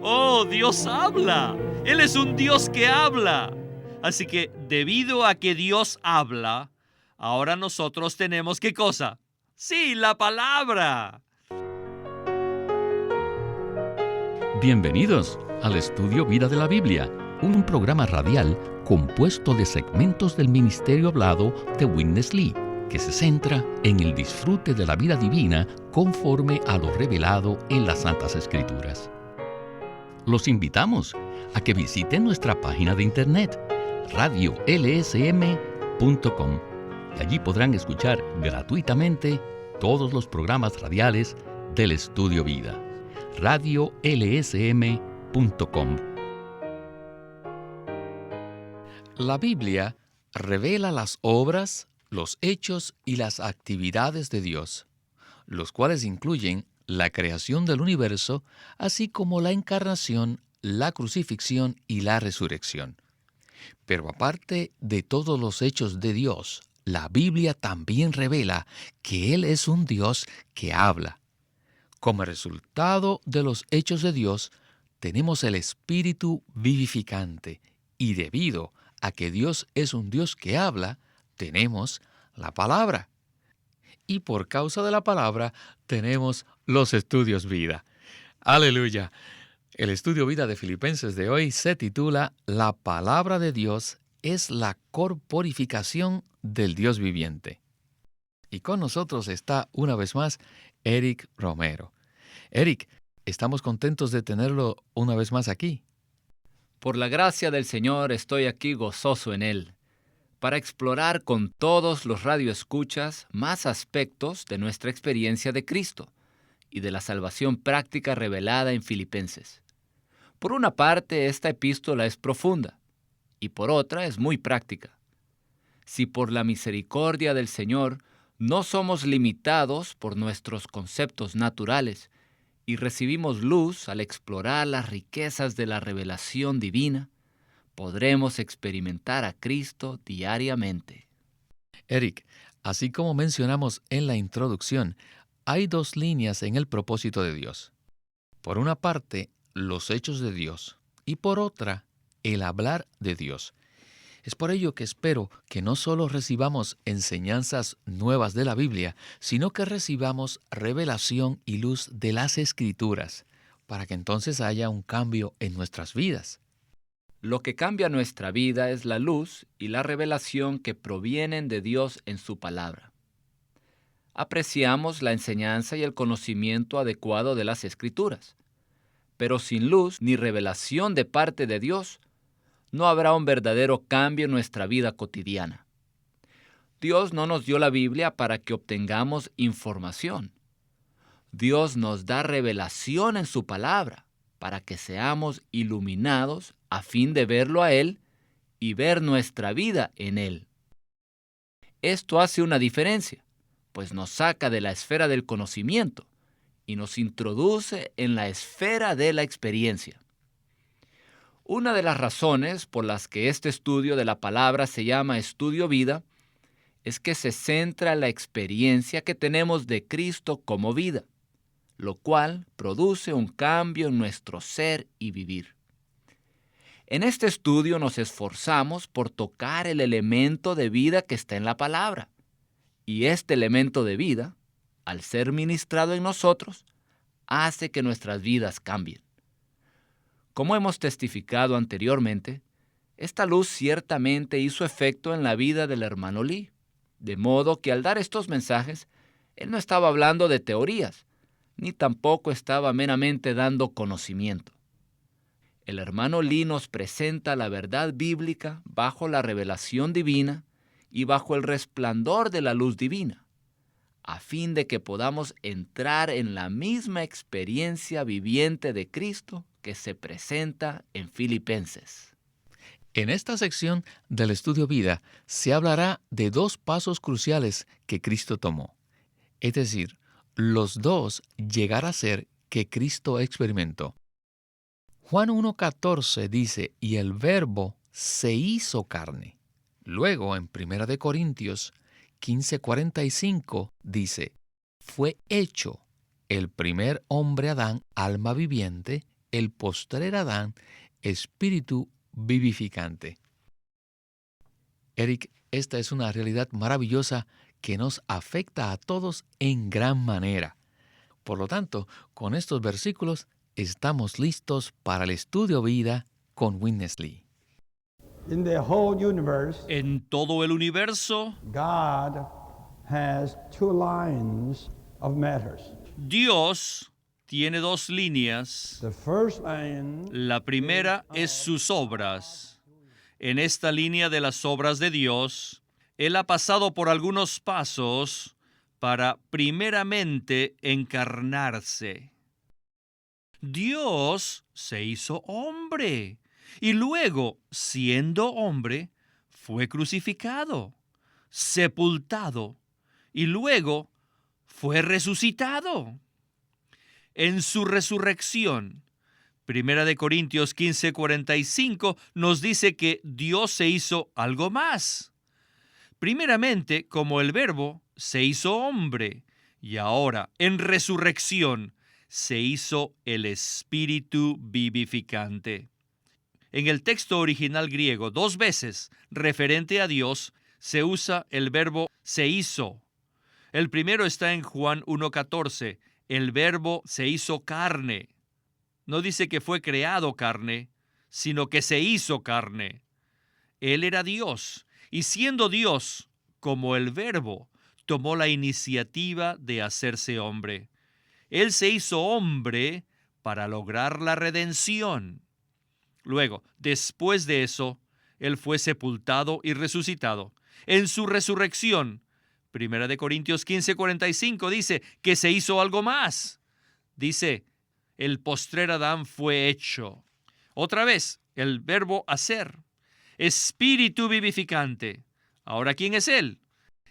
¡Oh, Dios habla! Él es un Dios que habla. Así que, debido a que Dios habla, ahora nosotros tenemos ¿qué cosa? Sí, la palabra. Bienvenidos al Estudio Vida de la Biblia, un programa radial compuesto de segmentos del ministerio hablado de Witness Lee, que se centra en el disfrute de la vida divina conforme a lo revelado en las Santas Escrituras. Los invitamos a que visiten nuestra página de internet, radiolsm.com, y allí podrán escuchar gratuitamente todos los programas radiales del Estudio Vida. radiolsm.com. La Biblia revela las obras, los hechos y las actividades de Dios, los cuales incluyen la creación del universo, así como la encarnación, la crucifixión y la resurrección. Pero aparte de todos los hechos de Dios, la Biblia también revela que Él es un Dios que habla. Como resultado de los hechos de Dios, tenemos el Espíritu vivificante, y debido a que Dios es un Dios que habla, tenemos la palabra. Y por causa de la palabra, tenemos los estudios vida. ¡Aleluya! El estudio vida de Filipenses de hoy se titula La palabra de Dios es la corporificación del Dios viviente. Y con nosotros está una vez más Eric Romero. Eric, estamos contentos de tenerlo una vez más aquí. Por la gracia del Señor estoy aquí gozoso en Él, para explorar con todos los radioescuchas más aspectos de nuestra experiencia de Cristo y de la salvación práctica revelada en Filipenses. Por una parte, esta epístola es profunda, y por otra es muy práctica. Si por la misericordia del Señor no somos limitados por nuestros conceptos naturales y recibimos luz al explorar las riquezas de la revelación divina, podremos experimentar a Cristo diariamente. Eric, así como mencionamos en la introducción, hay dos líneas en el propósito de Dios. Por una parte, los hechos de Dios, y por otra, el hablar de Dios. Es por ello que espero que no solo recibamos enseñanzas nuevas de la Biblia, sino que recibamos revelación y luz de las Escrituras, para que entonces haya un cambio en nuestras vidas. Lo que cambia nuestra vida es la luz y la revelación que provienen de Dios en su palabra. Apreciamos la enseñanza y el conocimiento adecuado de las Escrituras, pero sin luz ni revelación de parte de Dios, no habrá un verdadero cambio en nuestra vida cotidiana. Dios no nos dio la Biblia para que obtengamos información. Dios nos da revelación en su palabra para que seamos iluminados a fin de verlo a Él y ver nuestra vida en Él. Esto hace una diferencia, pues nos saca de la esfera del conocimiento y nos introduce en la esfera de la experiencia. Una de las razones por las que este estudio de la palabra se llama Estudio Vida es que se centra en la experiencia que tenemos de Cristo como vida, lo cual produce un cambio en nuestro ser y vivir. En este estudio nos esforzamos por tocar el elemento de vida que está en la palabra, y este elemento de vida, al ser ministrado en nosotros, hace que nuestras vidas cambien. Como hemos testificado anteriormente, esta luz ciertamente hizo efecto en la vida del hermano Lee, de modo que al dar estos mensajes, él no estaba hablando de teorías, ni tampoco estaba meramente dando conocimiento. El hermano Lee nos presenta la verdad bíblica bajo la revelación divina y bajo el resplandor de la luz divina, a fin de que podamos entrar en la misma experiencia viviente de Cristo que se presenta en Filipenses. En esta sección del Estudio Vida se hablará de dos pasos cruciales que Cristo tomó, es decir, los dos llegar a ser que Cristo experimentó. Juan 1:14 dice, y el Verbo se hizo carne. Luego, en 1 de Corintios 15:45 dice, fue hecho el primer hombre Adán, alma viviente, el postrer Adán, espíritu vivificante. Eric, esta es una realidad maravillosa que nos afecta a todos en gran manera. Por lo tanto, con estos versículos estamos listos para el estudio vida con Witness Lee. In the whole universe, En todo el universo, God has two lines of matters. Dios tiene dos líneas. The first line La primera es sus obras. En esta línea de las obras de Dios, Él ha pasado por algunos pasos para primeramente encarnarse. Dios se hizo hombre y luego, siendo hombre, fue crucificado, sepultado y luego fue resucitado. En su resurrección, 1 Corintios 15:45 nos dice que Dios se hizo algo más. Primeramente, como el Verbo se hizo hombre, y ahora, en resurrección, se hizo el Espíritu vivificante. En el texto original griego, 2 veces referente a Dios, se usa el verbo se hizo. El primero está en Juan 1:14. El Verbo se hizo carne. No dice que fue creado carne, sino que se hizo carne. Él era Dios, y siendo Dios, como el Verbo, tomó la iniciativa de hacerse hombre. Él se hizo hombre para lograr la redención. Luego, después de eso, Él fue sepultado y resucitado. En su resurrección, 1 Corintios 15:45 dice que se hizo algo más. Dice, el postrer Adán fue hecho. Otra vez, el verbo hacer. Espíritu vivificante. Ahora, ¿quién es Él?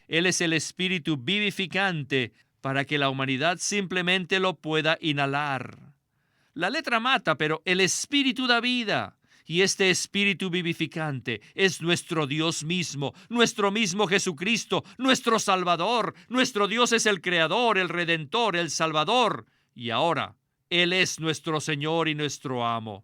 Él es el espíritu vivificante para que la humanidad simplemente lo pueda inhalar. La letra mata, pero el espíritu da vida. Y este espíritu vivificante es nuestro Dios mismo, nuestro mismo Jesucristo, nuestro Salvador. Nuestro Dios es el Creador, el Redentor, el Salvador. Y ahora, Él es nuestro Señor y nuestro amo.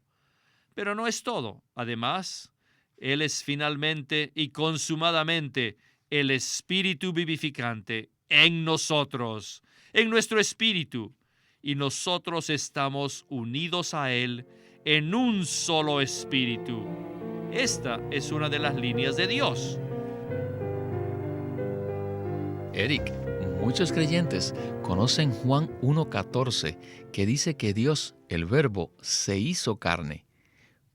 Pero no es todo. Además, Él es finalmente y consumadamente el espíritu vivificante en nosotros, en nuestro espíritu. Y nosotros estamos unidos a Él en un solo espíritu. Esta es una de las líneas de Dios. Eric, muchos creyentes conocen Juan 1:14, que dice que Dios, el Verbo, se hizo carne.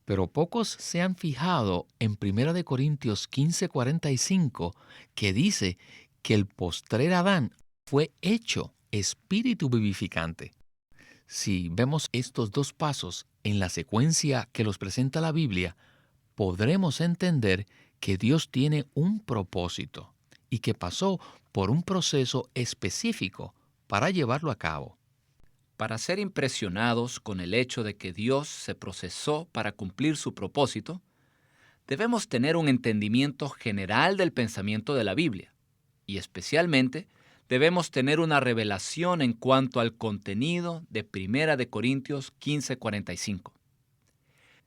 Pero pocos se han fijado en 1 Corintios 15:45, que dice que el postrer Adán fue hecho espíritu vivificante. Si vemos estos dos pasos en la secuencia que los presenta la Biblia, podremos entender que Dios tiene un propósito y que pasó por un proceso específico para llevarlo a cabo. Para ser impresionados con el hecho de que Dios se procesó para cumplir su propósito, debemos tener un entendimiento general del pensamiento de la Biblia, y especialmente debemos tener una revelación en cuanto al contenido de 1 Corintios 15:45.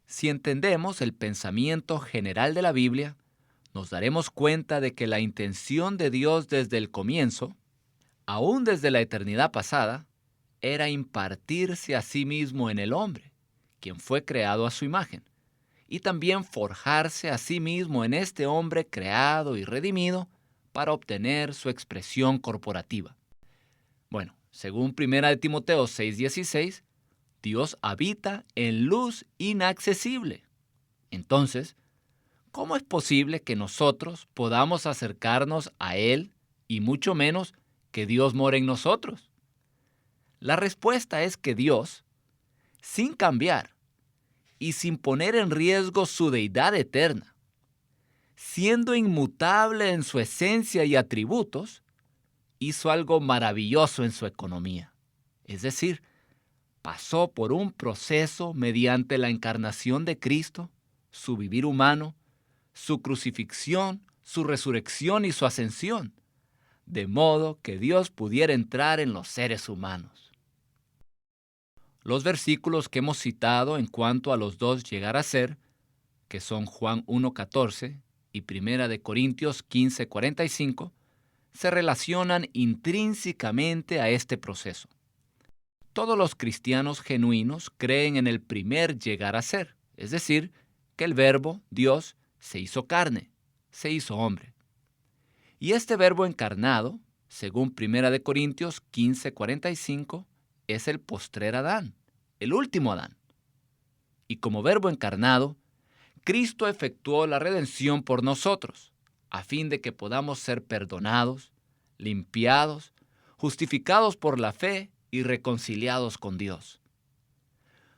Si entendemos el pensamiento general de la Biblia, nos daremos cuenta de que la intención de Dios desde el comienzo, aún desde la eternidad pasada, era impartirse a sí mismo en el hombre, quien fue creado a su imagen, y también forjarse a sí mismo en este hombre creado y redimido para obtener su expresión corporativa. Bueno, según 1 Timoteo 6:16, Dios habita en luz inaccesible. Entonces, ¿cómo es posible que nosotros podamos acercarnos a Él y mucho menos que Dios more en nosotros? La respuesta es que Dios, sin cambiar y sin poner en riesgo su deidad eterna, siendo inmutable en su esencia y atributos, hizo algo maravilloso en su economía. Es decir, pasó por un proceso mediante la encarnación de Cristo, su vivir humano, su crucifixión, su resurrección y su ascensión, de modo que Dios pudiera entrar en los seres humanos. Los versículos que hemos citado en cuanto a los dos llegar a ser, que son Juan 1:14 y 1 de Corintios 15:45, se relacionan intrínsecamente a este proceso. Todos los cristianos genuinos creen en el primer llegar a ser, es decir, que el Verbo, Dios, se hizo carne, se hizo hombre. Y este Verbo encarnado, según 1 de Corintios 15:45, es el postrer Adán, el último Adán. Y como Verbo encarnado, Cristo efectuó la redención por nosotros, a fin de que podamos ser perdonados, limpiados, justificados por la fe y reconciliados con Dios.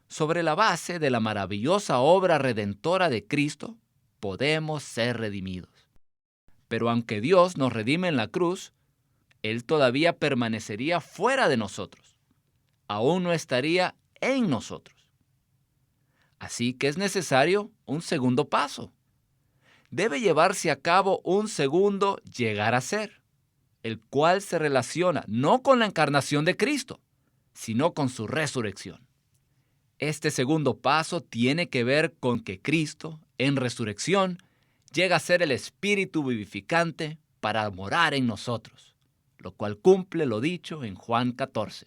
Sobre la base de la maravillosa obra redentora de Cristo, podemos ser redimidos. Pero aunque Dios nos redime en la cruz, Él todavía permanecería fuera de nosotros. Aún no estaría en nosotros. Así que es necesario un segundo paso. Debe llevarse a cabo un segundo llegar a ser, el cual se relaciona no con la encarnación de Cristo, sino con su resurrección. Este segundo paso tiene que ver con que Cristo, en resurrección, llega a ser el Espíritu vivificante para morar en nosotros, lo cual cumple lo dicho en Juan 14.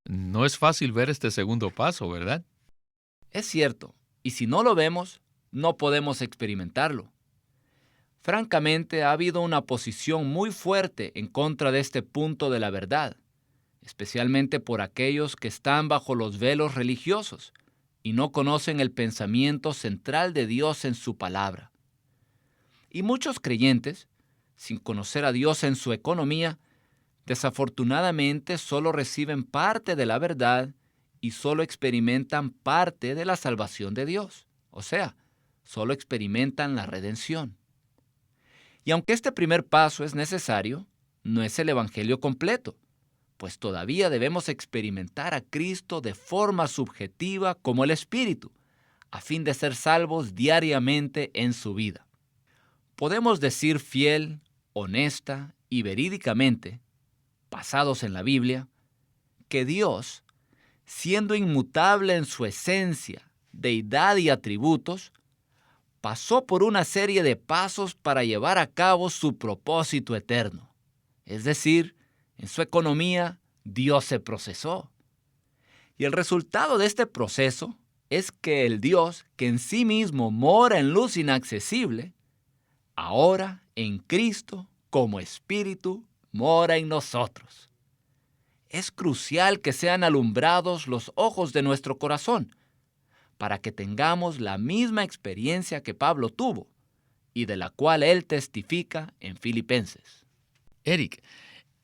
No es fácil ver este segundo paso, ¿verdad? Es cierto, y si no lo vemos, no podemos experimentarlo. Francamente, ha habido una posición muy fuerte en contra de este punto de la verdad, especialmente por aquellos que están bajo los velos religiosos y no conocen el pensamiento central de Dios en su palabra. Y muchos creyentes, sin conocer a Dios en su economía, desafortunadamente solo reciben parte de la verdad y solo experimentan parte de la salvación de Dios. O sea, solo experimentan la redención. Y aunque este primer paso es necesario, no es el Evangelio completo, pues todavía debemos experimentar a Cristo de forma subjetiva como el Espíritu, a fin de ser salvos diariamente en su vida. Podemos decir fiel, honesta y verídicamente, basados en la Biblia, que Dios, siendo inmutable en su esencia, deidad y atributos, pasó por una serie de pasos para llevar a cabo su propósito eterno. Es decir, en su economía, Dios se procesó. Y el resultado de este proceso es que el Dios, que en sí mismo mora en luz inaccesible, ahora en Cristo, como Espíritu, mora en nosotros. Es crucial que sean alumbrados los ojos de nuestro corazón, para que tengamos la misma experiencia que Pablo tuvo, y de la cual él testifica en Filipenses. Eric,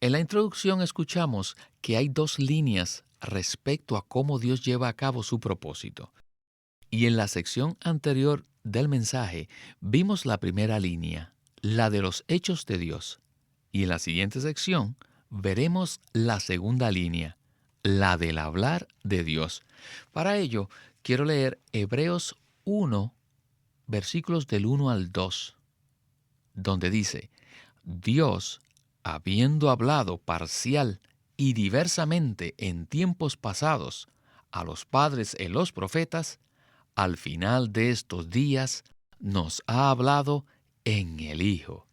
en la introducción escuchamos que hay dos líneas respecto a cómo Dios lleva a cabo su propósito. Y en la sección anterior del mensaje vimos la primera línea, la de los hechos de Dios. Y en la siguiente sección veremos la segunda línea, la del hablar de Dios. Para ello, quiero leer Hebreos 1, versículos del 1 al 2, donde dice: Dios, habiendo hablado parcial y diversamente en tiempos pasados a los padres en los profetas, al final de estos días nos ha hablado en el Hijo.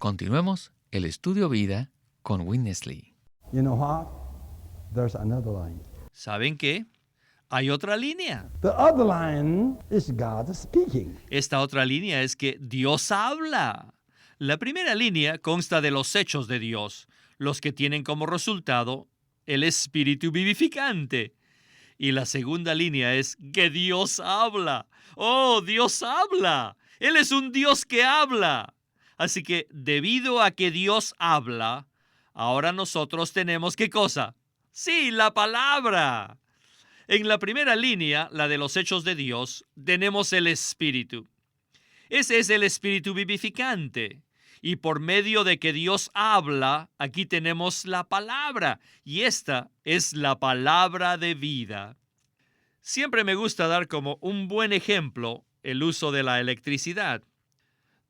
Continuemos el estudio vida con Witness Lee. You know what? There's another line. ¿Saben qué? Hay otra línea. The other line is God speaking. Esta otra línea es que Dios habla. La primera línea consta de los hechos de Dios, los que tienen como resultado el Espíritu vivificante. Y la segunda línea es que Dios habla. ¡Oh, Dios habla! Él es un Dios que habla. Así que, debido a que Dios habla, ahora nosotros tenemos ¿qué cosa? Sí, la palabra. En la primera línea, la de los hechos de Dios, tenemos el Espíritu. Ese es el Espíritu vivificante. Y por medio de que Dios habla, aquí tenemos la palabra. Y esta es la palabra de vida. Siempre me gusta dar como un buen ejemplo el uso de la electricidad.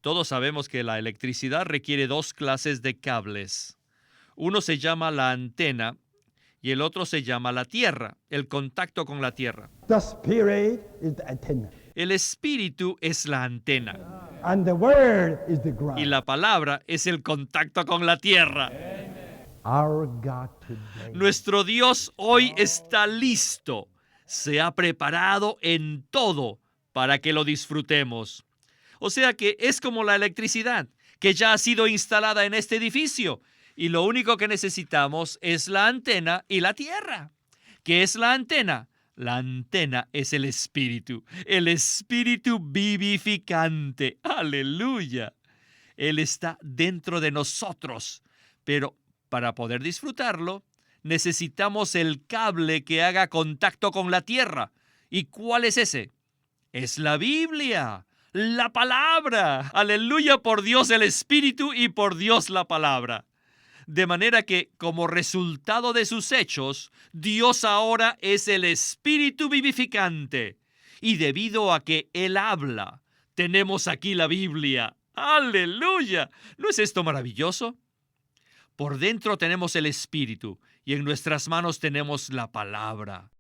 Todos sabemos que la electricidad requiere dos clases de cables. Uno se llama la antena y el otro se llama la tierra, el contacto con la tierra. The Spirit is the antenna. El espíritu es la antena And the Word is the ground. y la palabra es el contacto con la tierra. Our God today. Nuestro Dios hoy está listo, se ha preparado en todo para que lo disfrutemos. O sea que es como la electricidad, que ya ha sido instalada en este edificio, y lo único que necesitamos es la antena y la tierra. ¿Qué es la antena? La antena es el espíritu vivificante. ¡Aleluya! Él está dentro de nosotros, pero para poder disfrutarlo, necesitamos el cable que haga contacto con la tierra. ¿Y cuál es ese? Es la Biblia, la palabra. ¡Aleluya! Por Dios el espíritu y por Dios la palabra. De manera que, como resultado de sus hechos, Dios ahora es el espíritu vivificante. Y debido a que Él habla, tenemos aquí la Biblia. ¡Aleluya! ¿No es esto maravilloso? Por dentro tenemos el espíritu y en nuestras manos tenemos la palabra.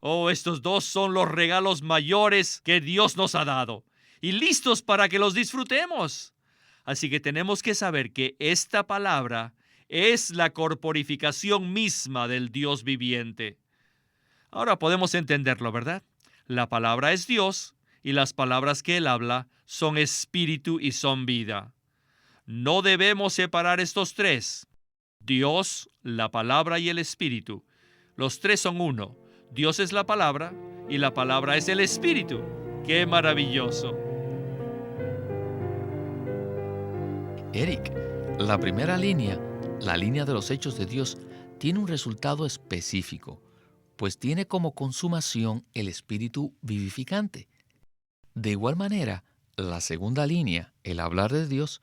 Oh, estos dos son los regalos mayores que Dios nos ha dado y listos para que los disfrutemos. Así que tenemos que saber que esta palabra es la corporificación misma del Dios viviente. Ahora podemos entenderlo, ¿verdad? La palabra es Dios y las palabras que Él habla son espíritu y son vida. No debemos separar estos tres. Dios, la palabra y el espíritu. Los tres son uno. Dios es la palabra y la palabra es el espíritu. ¡Qué maravilloso! Eric, la primera línea, la línea de los hechos de Dios, tiene un resultado específico, pues tiene como consumación el espíritu vivificante. De igual manera, la segunda línea, el hablar de Dios,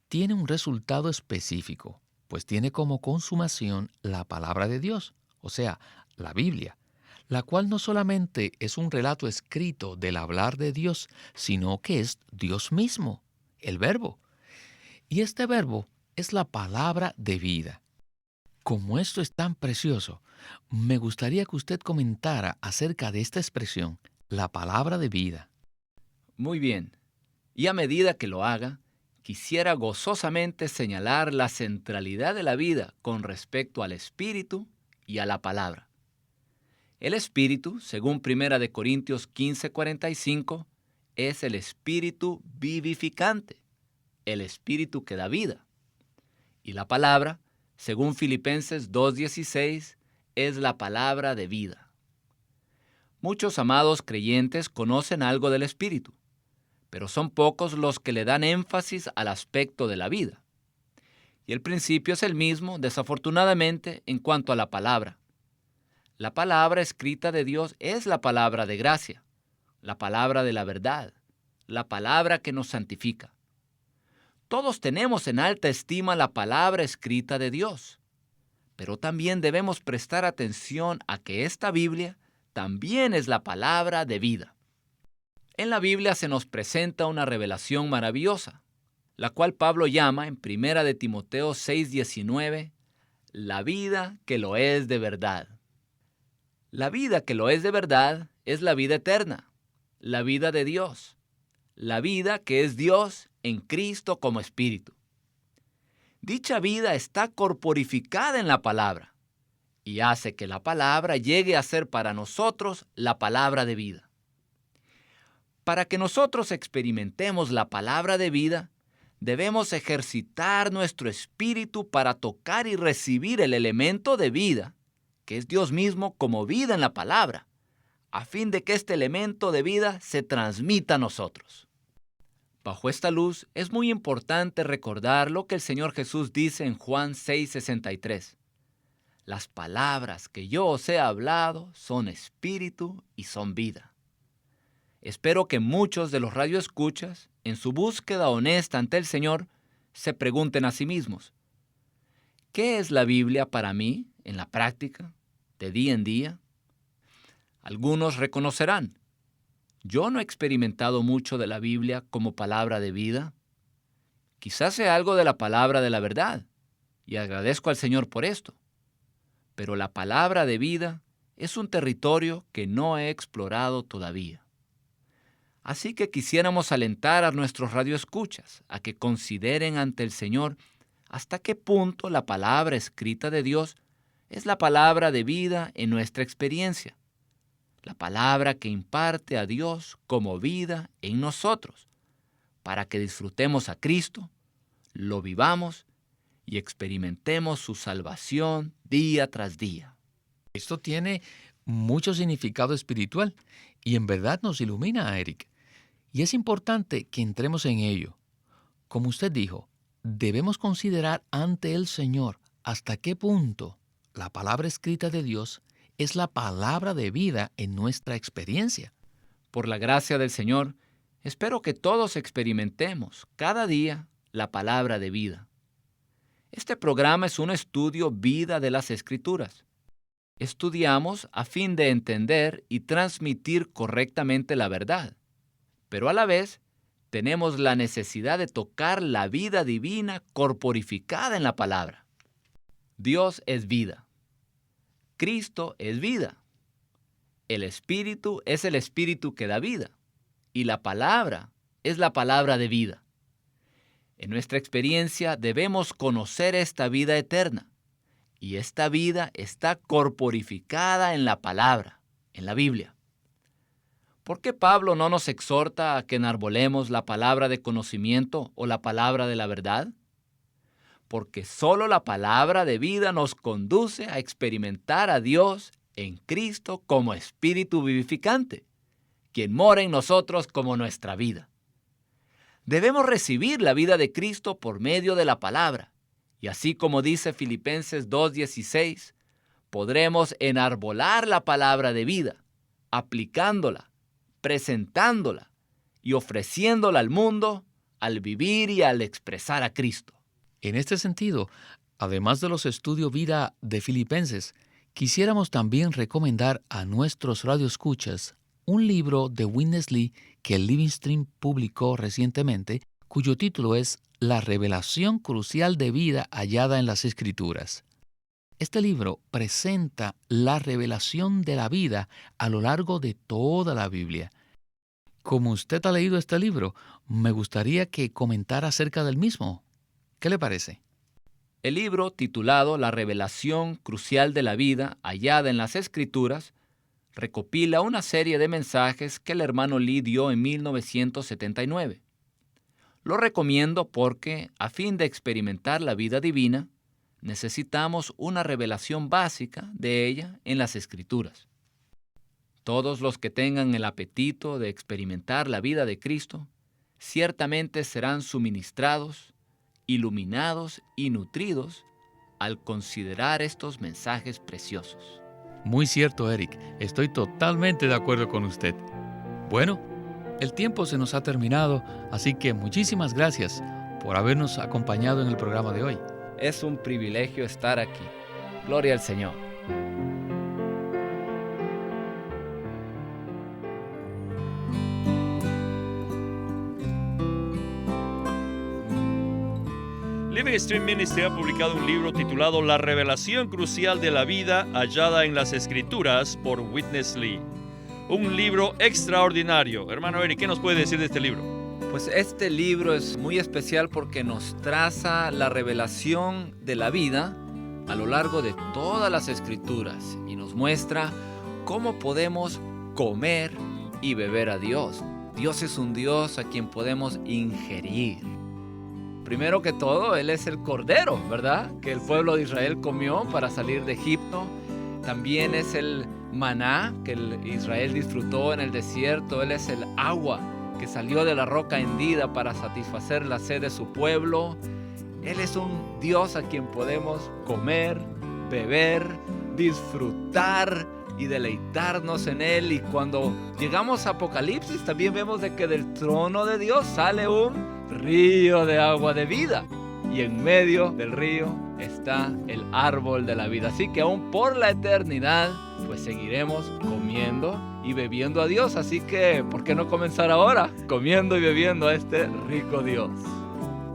tiene un resultado específico, pues tiene como consumación la palabra de Dios, o sea, la Biblia, la cual no solamente es un relato escrito del hablar de Dios, sino que es Dios mismo, el Verbo. Y este Verbo es la palabra de vida. Como esto es tan precioso, me gustaría que usted comentara acerca de esta expresión, la palabra de vida. Muy bien. Y a medida que lo haga, quisiera gozosamente señalar la centralidad de la vida con respecto al Espíritu y a la palabra. El Espíritu, según 1 Corintios 15:45, es el Espíritu vivificante, el Espíritu que da vida. Y la palabra, según Filipenses 2:16, es la palabra de vida. Muchos amados creyentes conocen algo del Espíritu, pero son pocos los que le dan énfasis al aspecto de la vida. Y el principio es el mismo, desafortunadamente, en cuanto a la palabra. La palabra escrita de Dios es la palabra de gracia, la palabra de la verdad, la palabra que nos santifica. Todos tenemos en alta estima la palabra escrita de Dios, pero también debemos prestar atención a que esta Biblia también es la palabra de vida. En la Biblia se nos presenta una revelación maravillosa, la cual Pablo llama en 1 Timoteo 6:19, la vida que lo es de verdad. La vida que lo es de verdad es la vida eterna, la vida de Dios, la vida que es Dios en Cristo como Espíritu. Dicha vida está corporificada en la palabra y hace que la palabra llegue a ser para nosotros la palabra de vida. Para que nosotros experimentemos la palabra de vida, debemos ejercitar nuestro espíritu para tocar y recibir el elemento de vida, que es Dios mismo como vida en la palabra, a fin de que este elemento de vida se transmita a nosotros. Bajo esta luz, es muy importante recordar lo que el Señor Jesús dice en Juan 6:63. Las palabras que yo os he hablado son espíritu y son vida. Espero que muchos de los radioescuchas, en su búsqueda honesta ante el Señor, se pregunten a sí mismos, ¿qué es la Biblia para mí en la práctica, de día en día? Algunos reconocerán, yo no he experimentado mucho de la Biblia como palabra de vida. Quizás sea algo de la palabra de la verdad, y agradezco al Señor por esto. Pero la palabra de vida es un territorio que no he explorado todavía. Así que quisiéramos alentar a nuestros radioescuchas a que consideren ante el Señor hasta qué punto la palabra escrita de Dios es la palabra de vida en nuestra experiencia, la palabra que imparte a Dios como vida en nosotros, para que disfrutemos a Cristo, lo vivamos y experimentemos su salvación día tras día. Esto tiene mucho significado espiritual y en verdad nos ilumina, Eric. Y es importante que entremos en ello. Como usted dijo, debemos considerar ante el Señor hasta qué punto la palabra escrita de Dios es la palabra de vida en nuestra experiencia. Por la gracia del Señor, espero que todos experimentemos cada día la palabra de vida. Este programa es un estudio vida de las Escrituras. Estudiamos a fin de entender y transmitir correctamente la verdad, pero a la vez tenemos la necesidad de tocar la vida divina corporificada en la palabra. Dios es vida. Cristo es vida. El Espíritu es el Espíritu que da vida. Y la palabra es la palabra de vida. En nuestra experiencia debemos conocer esta vida eterna. Y esta vida está corporificada en la palabra, en la Biblia. ¿Por qué Pablo no nos exhorta a que enarbolemos la palabra de conocimiento o la palabra de la verdad? Porque solo la palabra de vida nos conduce a experimentar a Dios en Cristo como Espíritu vivificante, quien mora en nosotros como nuestra vida. Debemos recibir la vida de Cristo por medio de la palabra, y así como dice Filipenses 2:16, podremos enarbolar la palabra de vida, aplicándola, presentándola y ofreciéndola al mundo al vivir y al expresar a Cristo. En este sentido, además de los estudios vida de Filipenses, quisiéramos también recomendar a nuestros radioescuchas un libro de Witness Lee que el Living Stream publicó recientemente, cuyo título es La revelación crucial de vida hallada en las Escrituras. Este libro presenta la revelación de la vida a lo largo de toda la Biblia. Como usted ha leído este libro, me gustaría que comentara acerca del mismo. ¿Qué le parece? El libro, titulado La revelación crucial de la vida hallada en las Escrituras, recopila una serie de mensajes que el hermano Lee dio en 1979. Lo recomiendo porque, a fin de experimentar la vida divina, necesitamos una revelación básica de ella en las Escrituras. Todos los que tengan el apetito de experimentar la vida de Cristo, ciertamente serán suministrados, iluminados y nutridos al considerar estos mensajes preciosos. Muy cierto, Eric. Estoy totalmente de acuerdo con usted. Bueno, el tiempo se nos ha terminado, así que muchísimas gracias por habernos acompañado en el programa de hoy. Es un privilegio estar aquí. Gloria al Señor. Living Stream Ministry ha publicado un libro titulado La revelación crucial de la vida hallada en las Escrituras por Witness Lee. Un libro extraordinario. Hermano Eric, ¿qué nos puede decir de este libro? Pues este libro es muy especial porque nos traza la revelación de la vida a lo largo de todas las Escrituras y nos muestra cómo podemos comer y beber a Dios. Dios es un Dios a quien podemos ingerir. Primero que todo, Él es el Cordero, ¿verdad? Que el pueblo de Israel comió para salir de Egipto. También es el maná que Israel disfrutó en el desierto. Él es el agua que salió de la roca hendida para satisfacer la sed de su pueblo. Él es un Dios a quien podemos comer, beber, disfrutar y deleitarnos en Él. Y cuando llegamos a Apocalipsis también vemos de que del trono de Dios sale un río de agua de vida. Y en medio del río está el árbol de la vida. Así que aún por la eternidad, pues seguiremos comiendo y bebiendo a Dios. Así que, ¿por qué no comenzar ahora comiendo y bebiendo a este rico Dios?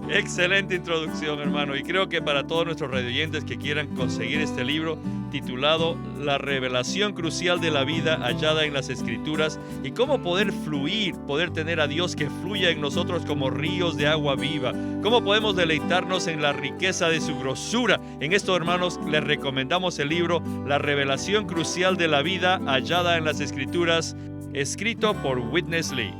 Excelente introducción, hermano. Y creo que para todos nuestros radioyentes que quieran conseguir este libro, titulado La revelación crucial de la vida hallada en las Escrituras y cómo poder fluir, poder tener a Dios que fluya en nosotros como ríos de agua viva. Cómo podemos deleitarnos en la riqueza de su grosura. En esto, hermanos, les recomendamos el libro La revelación crucial de la vida hallada en las Escrituras, escrito por Witness Lee.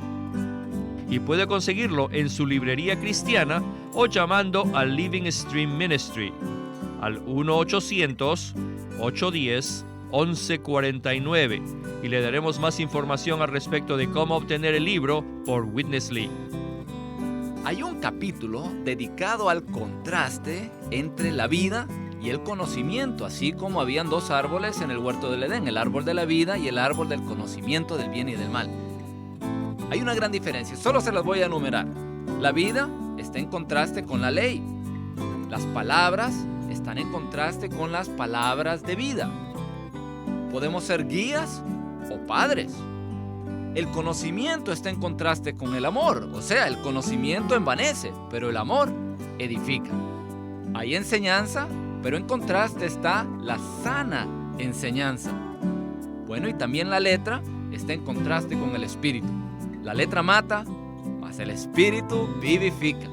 Y puede conseguirlo en su librería cristiana o llamando al Living Stream Ministry al 1-800-810-1149 y le daremos más información al respecto de cómo obtener el libro por Witness Lee. Hay un capítulo dedicado al contraste entre la vida y el conocimiento, así como habían dos árboles en el huerto del Edén, el árbol de la vida y el árbol del conocimiento del bien y del mal. Hay una gran diferencia, solo se las voy a enumerar. La vida está en contraste con la ley. Las palabras están en contraste con las palabras de vida. Podemos ser guías o padres. El conocimiento está en contraste con el amor, o sea, el conocimiento envanece, pero el amor edifica. Hay enseñanza, pero en contraste está la sana enseñanza. Bueno, y también la letra está en contraste con el espíritu. La letra mata, mas el espíritu vivifica.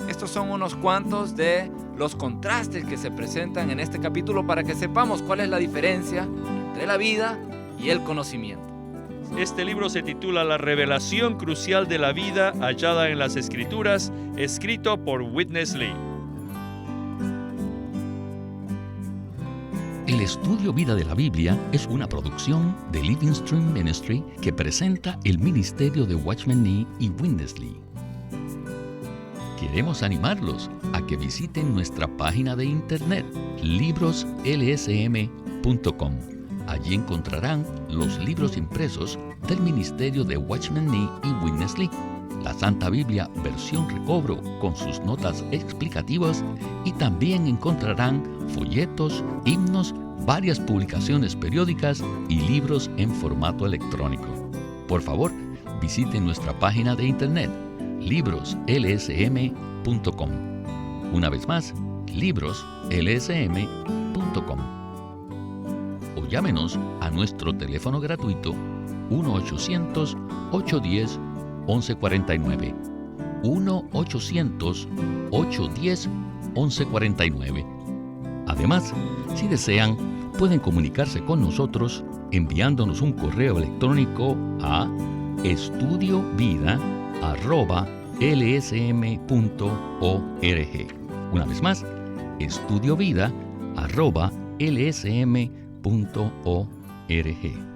Estos son unos cuantos de los contrastes que se presentan en este capítulo para que sepamos cuál es la diferencia entre la vida y el conocimiento. Este libro se titula La revelación crucial de la vida hallada en las Escrituras, escrito por Witness Lee. El estudio Vida de la Biblia es una producción de Living Stream Ministry que presenta el ministerio de Watchman Nee y Witness Lee. Queremos animarlos a que visiten nuestra página de internet libroslsm.com. Allí encontrarán los libros impresos del ministerio de Watchman Nee y Witness Lee, la Santa Biblia versión recobro con sus notas explicativas y también encontrarán folletos, himnos, varias publicaciones periódicas y libros en formato electrónico. Por favor, visiten nuestra página de internet libroslsm.com. Una vez más, libroslsm.com. O llámenos a nuestro teléfono gratuito 1-800-810-1149. 1-800-810-1149. Además, si desean, pueden comunicarse con nosotros enviándonos un correo electrónico a estudiovida@lsm.org. Una vez más, estudiovida@lsm.org.